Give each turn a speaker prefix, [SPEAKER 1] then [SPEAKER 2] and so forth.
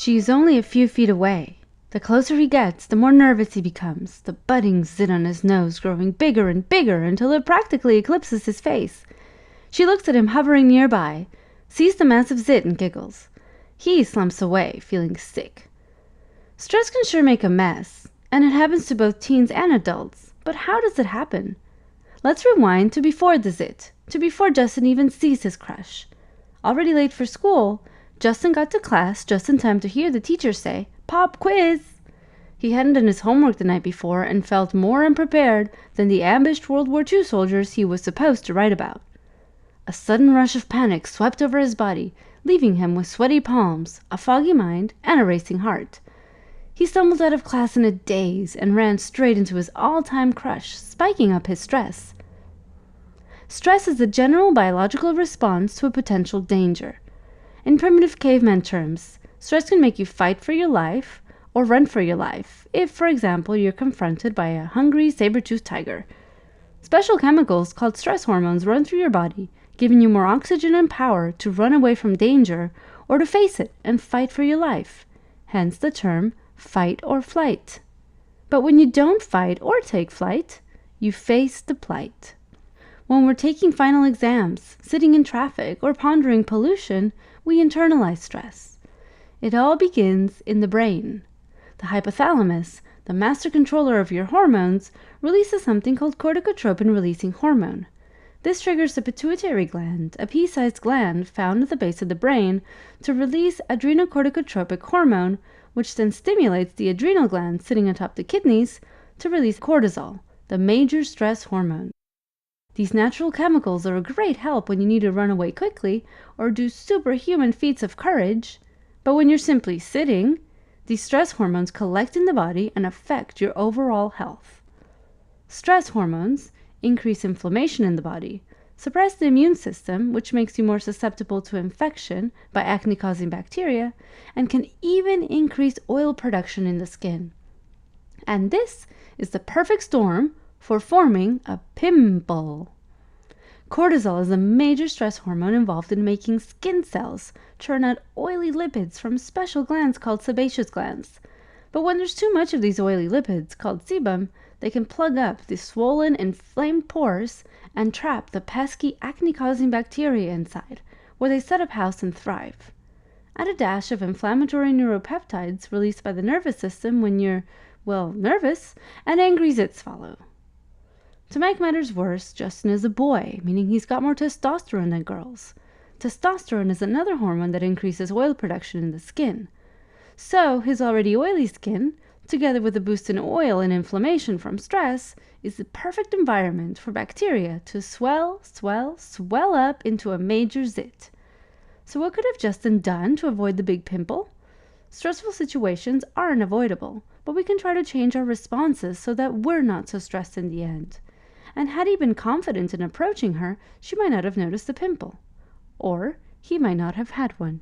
[SPEAKER 1] She's only a few feet away. The closer he gets, the more nervous he becomes, the budding zit on his nose growing bigger and bigger until it practically eclipses his face. She looks at him hovering nearby, sees the massive zit and giggles. He slumps away, feeling sick. Stress can sure make a mess, and it happens to both teens and adults. But how does it happen? Let's rewind to before the zit, to before Justin even sees his crush. Already late for school, Justin got to class just in time to hear the teacher say, "Pop quiz!" He hadn't done his homework the night before and felt more unprepared than the ambushed World War II soldiers he was supposed to write about. A sudden rush of panic swept over his body, leaving him with sweaty palms, a foggy mind, and a racing heart. He stumbled out of class in a daze and ran straight into his all-time crush, spiking up his stress. Stress is the general biological response to a potential danger. In primitive caveman terms, stress can make you fight for your life or run for your life if, for example, you're confronted by a hungry saber-toothed tiger. Special chemicals called stress hormones run through your body, giving you more oxygen and power to run away from danger or to face it and fight for your life. Hence the term fight or flight. But when you don't fight or take flight, you face the plight. When we're taking final exams, sitting in traffic, or pondering pollution, we internalize stress. It all begins in the brain. The hypothalamus, the master controller of your hormones, releases something called corticotropin-releasing hormone. This triggers the pituitary gland, a pea-sized gland found at the base of the brain, to release adrenocorticotropic hormone, which then stimulates the adrenal gland sitting atop the kidneys to release cortisol, the major stress hormone. These natural chemicals are a great help when you need to run away quickly or do superhuman feats of courage. But when you're simply sitting, these stress hormones collect in the body and affect your overall health. Stress hormones increase inflammation in the body, suppress the immune system, which makes you more susceptible to infection by acne-causing bacteria, and can even increase oil production in the skin. And this is the perfect storm for forming a pimple. Cortisol is a major stress hormone involved in making skin cells churn out oily lipids from special glands called sebaceous glands. But when there's too much of these oily lipids, called sebum, they can plug up the swollen, inflamed pores and trap the pesky acne-causing bacteria inside, where they set up house and thrive. Add a dash of inflammatory neuropeptides released by the nervous system when you're, nervous, and angry zits follow. To make matters worse, Justin is a boy, meaning he's got more testosterone than girls. Testosterone is another hormone that increases oil production in the skin. So his already oily skin, together with a boost in oil and inflammation from stress, is the perfect environment for bacteria to swell up into a major zit. So what could have Justin done to avoid the big pimple? Stressful situations are unavoidable, but we can try to change our responses so that we're not so stressed in the end. And had he been confident in approaching her, she might not have noticed the pimple. Or he might not have had one.